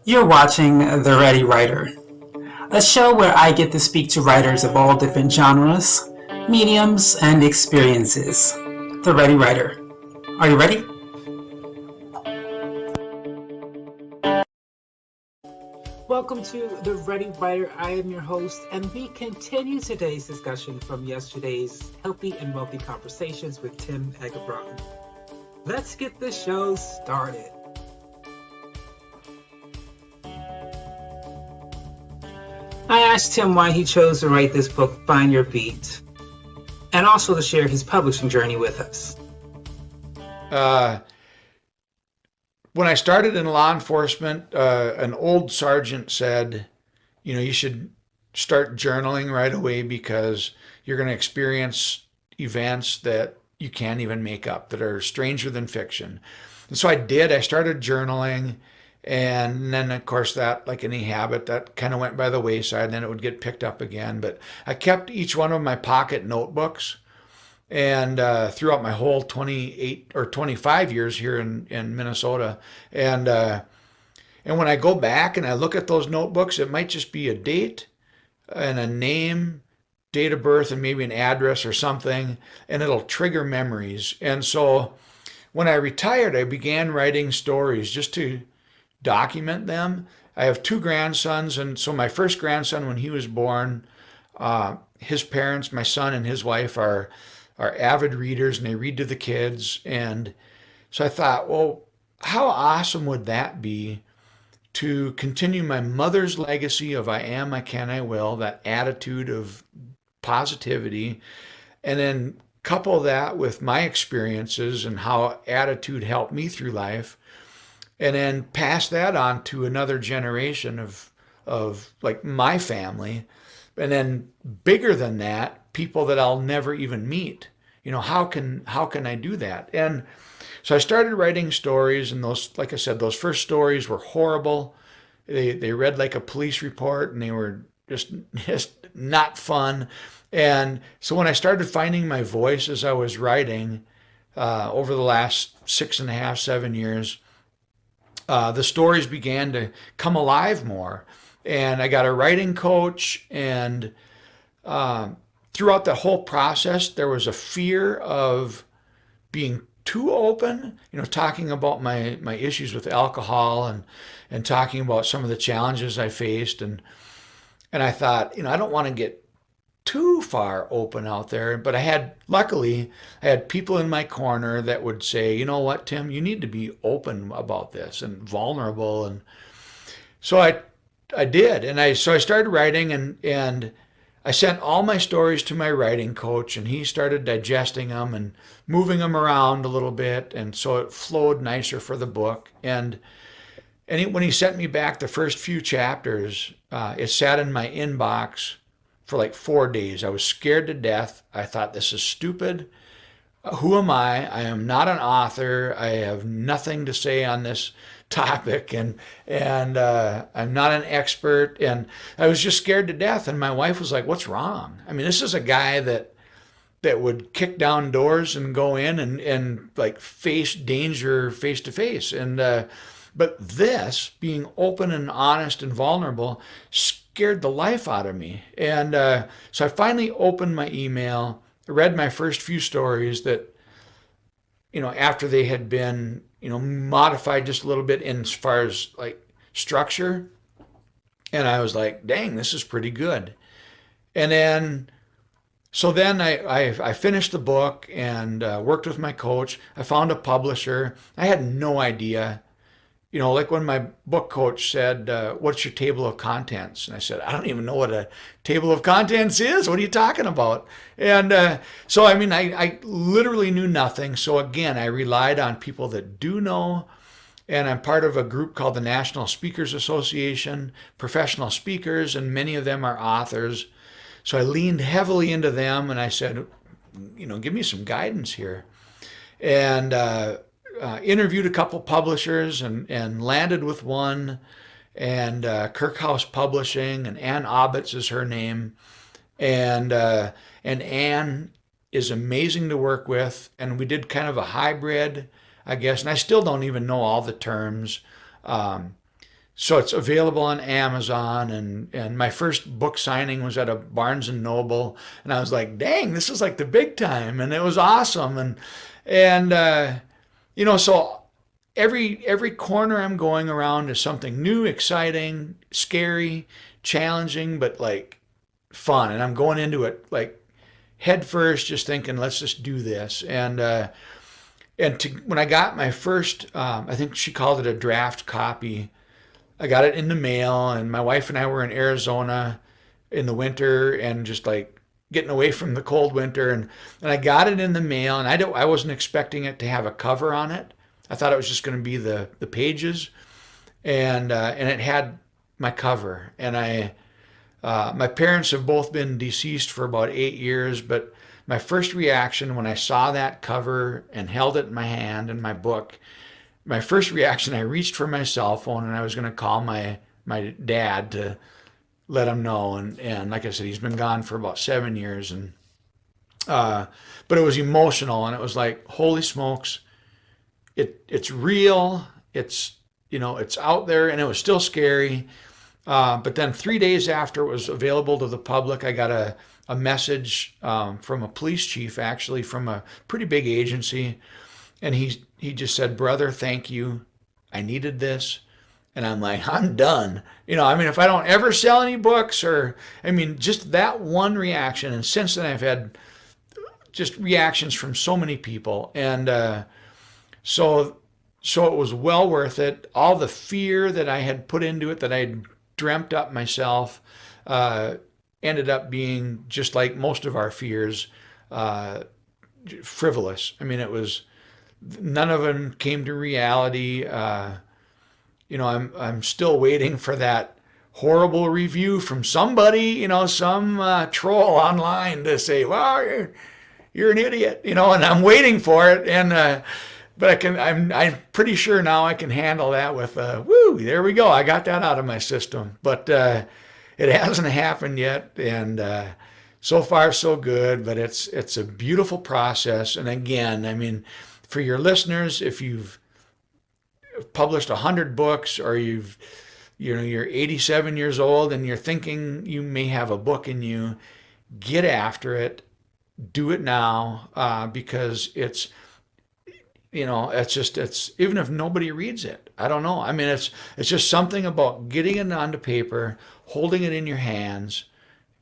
You're watching The Ready Writer, a show where I get to speak to writers of all different genres, mediums, and experiences. The Ready Writer. Are you ready? Welcome to The Ready Writer. I am your host, and we continue today's discussion from yesterday's Healthy and Wealthy Conversations with Tim Eggebraaten. Let's get the show started. I asked him why he chose to write this book, Find Your Beat, and also to share his publishing journey with us. When I started in law enforcement, an old sergeant said, you should start journaling right away because you're going to experience events that you can't even make up, that are stranger than fiction. And so I did. I started journaling. And then, of course, that, like any habit, that kind of went by the wayside, and then it would get picked up again. But I kept each one of my pocket notebooks, and throughout my whole 28 or 25 years here in Minnesota. And when I go back and I look at those notebooks, it might just be a date and a name, date of birth, and maybe an address or something, and it'll trigger memories. And so when I retired, I began writing stories just to document them. I have two grandsons, and so my first grandson, when he was born, his parents, my son and his wife, are avid readers, and they read to the kids. And so I thought, well, how awesome would that be to continue my mother's legacy of I am, I can, I will, that attitude of positivity, and then couple that with my experiences and how attitude helped me through life, and then pass that on to another generation of like my family, and then bigger than that, people that I'll never even meet. How can I do that? And so I started writing stories, and those, like I said, those first stories were horrible. They read like a police report, and they were just not fun. And so when I started finding my voice as I was writing over the last 6.5, 7 years, the stories began to come alive more. And I got a writing coach, and throughout the whole process, there was a fear of being too open, talking about my issues with alcohol, and talking about some of the challenges I faced. And I thought, I don't want to get too far open out there. But luckily, I had people in my corner that would say, you know what, Tim, you need to be open about this and vulnerable. And so I did. So I started writing, and I sent all my stories to my writing coach, and he started digesting them and moving them around a little bit. And so it flowed nicer for the book. When he sent me back the first few chapters, it sat in my inbox for like 4 days. I was scared to death. I thought, this is stupid. Who am I? I am not an author. I have nothing to say on this topic, and I'm not an expert. And I was just scared to death. And my wife was like, "What's wrong?" I mean, this is a guy that would kick down doors and go in and like face danger face to face. And but this, being open and honest and vulnerable, scared the life out of me. And so I finally opened my email, read my first few stories that, after they had been, modified just a little bit in as far as like structure. And I was like, dang, this is pretty good. And then I finished the book and worked with my coach. I found a publisher. I had no idea. Like when my book coach said, what's your table of contents? And I said, I don't even know what a table of contents is. What are you talking about? And so, I literally knew nothing. So again, I relied on people that do know. And I'm part of a group called the National Speakers Association, professional speakers, and many of them are authors. So I leaned heavily into them, and I said, give me some guidance here. And interviewed a couple publishers, and landed with one, and Kirkhouse Publishing, and Ann Obbitz is her name. And Ann is amazing to work with, and we did kind of a hybrid, I guess, and I still don't even know all the terms. so it's available on Amazon, and my first book signing was at a Barnes and Noble, and I was like, dang, this is like the big time, and it was awesome. And so every corner I'm going around is something new, exciting, scary, challenging, but like fun. And I'm going into it like head first, just thinking, let's just do this. When I got my first, I think she called it a draft copy. I got it in the mail, and my wife and I were in Arizona in the winter, and just like getting away from the cold winter, and I got it in the mail, and I wasn't expecting it to have a cover on it. I thought it was just going to be the pages, and it had my cover. And my parents have both been deceased for about 8 years, but my first reaction when I saw that cover and held it in my hand in my book, my first reaction, I reached for my cell phone, and I was going to call my dad to let him know. And like I said, he's been gone for about 7 years, but it was emotional, and it was like, holy smokes, it's real, it's out there, and it was still scary. But then 3 days after it was available to the public, I got a message from a police chief, actually from a pretty big agency, and he just said, "Brother, thank you. I needed this." And I'm like, I'm done. If I don't ever sell any books, just that one reaction. And since then, I've had just reactions from so many people. And so it was well worth it. All the fear that I had put into it, that I had dreamt up myself, ended up being, just like most of our fears, frivolous. It was, none of them came to reality. I'm still waiting for that horrible review from somebody, some troll online to say, "Well, you're an idiot," and I'm waiting for it. But I'm pretty sure now I can handle that with, woo, there we go. I got that out of my system. But it hasn't happened yet, and so far so good. But it's a beautiful process. And again, for your listeners, if you've published 100 books, or you're 87 years old and you're thinking you may have a book in you, get after it. Do it now, because it's even if nobody reads it, I don't know. It's just something about getting it onto paper, holding it in your hands,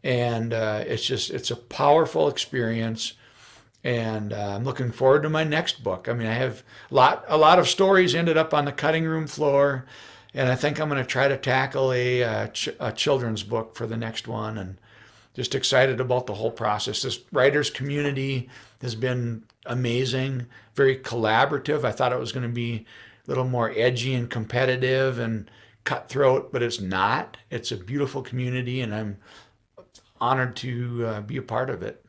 and it's a powerful experience. And I'm looking forward to my next book. I have a lot of stories ended up on the cutting room floor, and I think I'm going to try to tackle a children's book for the next one. And just excited about the whole process. This writers community has been amazing, very collaborative. I thought it was going to be a little more edgy and competitive and cutthroat, but it's not. It's a beautiful community, and I'm honored to be a part of it.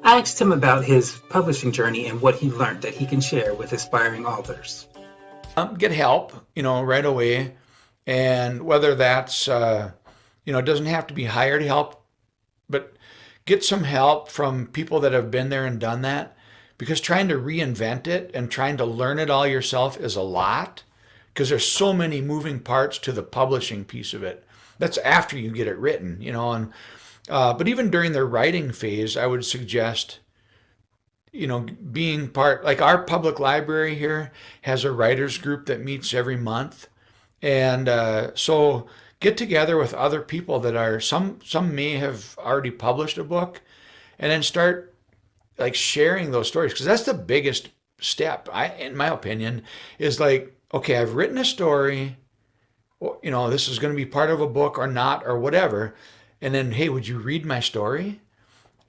I asked him about his publishing journey and what he learned that he can share with aspiring authors. Get help, right away. And whether that's, it doesn't have to be hired help, but get some help from people that have been there and done that. Because trying to reinvent it and trying to learn it all yourself is a lot, because there's so many moving parts to the publishing piece of it. That's after you get it written, but even during the writing phase, I would suggest, being part, like our public library here has a writers group that meets every month. And so get together with other people that are, some may have already published a book, and then start like sharing those stories. Because that's the biggest step, in my opinion, is like, okay, I've written a story, this is going to be part of a book or not, or whatever. And then, hey, would you read my story?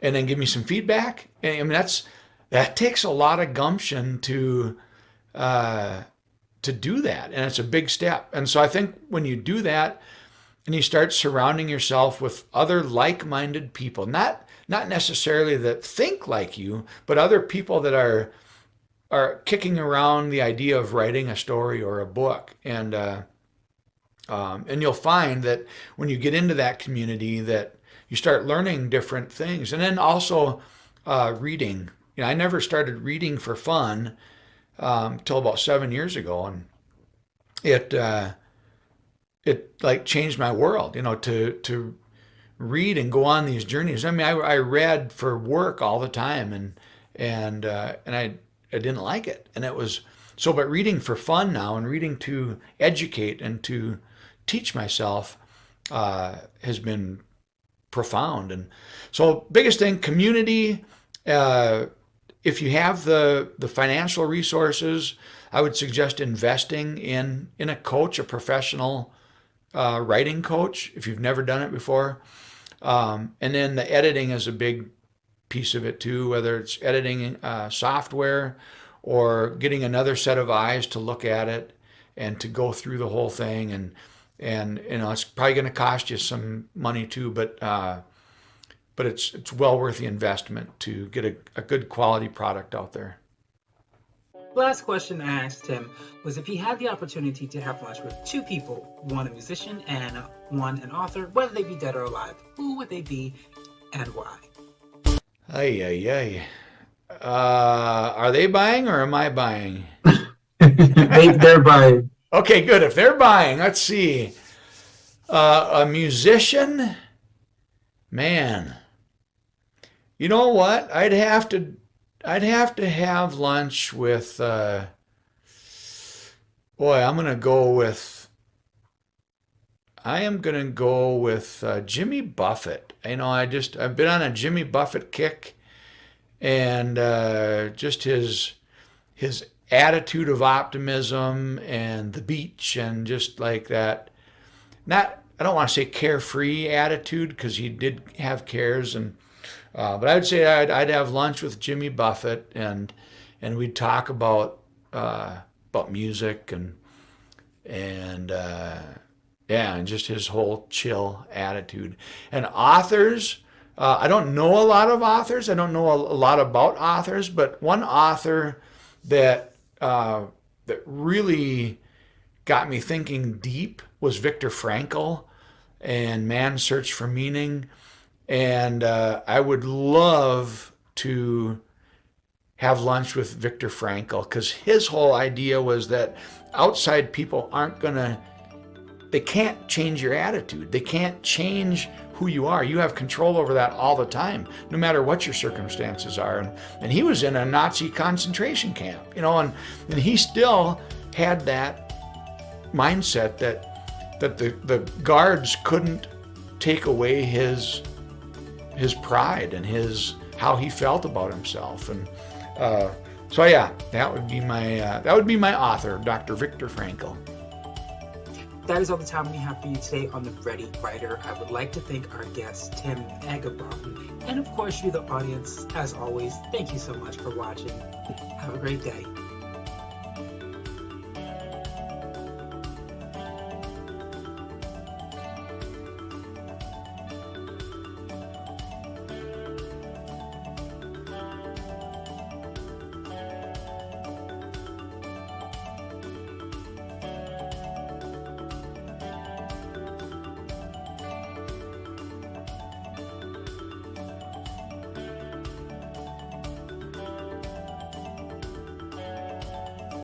And then give me some feedback. And that takes a lot of gumption to do that. And it's a big step. And so I think when you do that and you start surrounding yourself with other like-minded people, not necessarily that think like you, but other people that are kicking around the idea of writing a story or a book. And you'll find that when you get into that community, that you start learning different things. And then also reading. I never started reading for fun till about 7 years ago, and it like changed my world, to read and go on these journeys. I mean, I read for work all the time, and I didn't like it, and it was so. But reading for fun now, and reading to educate and to teach myself has been profound. And so, biggest thing, community. If you have the financial resources, I would suggest investing in a coach, a professional writing coach, if you've never done it before. And then the editing is a big piece of it too, whether it's editing software or getting another set of eyes to look at it and to go through the whole thing. And it's probably going to cost you some money too, but it's well worth the investment to get a good quality product out there. Last question I asked him was if he had the opportunity to have lunch with two people, one a musician and one an author, whether they be dead or alive, who would they be and why? Ay. Are they buying or am I buying? They're buying. Okay, good. If they're buying, let's see. A musician, man. You know what? I'd have to have lunch with. I am gonna go with Jimmy Buffett. I've been on a Jimmy Buffett kick, and just his attitude of optimism and the beach and just like that. I don't want to say carefree attitude because he did have cares, but I would say I'd have lunch with Jimmy Buffett and we'd talk about music and just his whole chill attitude. And authors, I don't know a lot of authors. I don't know a lot about authors, but one author that really got me thinking deep was Viktor Frankl and Man's Search for Meaning. And I would love to have lunch with Viktor Frankl because his whole idea was that outside people they can't change your attitude. They can't change who you are. You have control over that all the time, no matter what your circumstances are. And he was in a Nazi concentration camp, and he still had that mindset that the guards couldn't take away his pride and how he felt about himself. And that would be my author, Dr. Viktor Frankl. That is all the time we have for you today on The Ready Writer. I would like to thank our guest, Tim Eggebraaten, and of course you, the audience. As always, thank you so much for watching. Have a great day.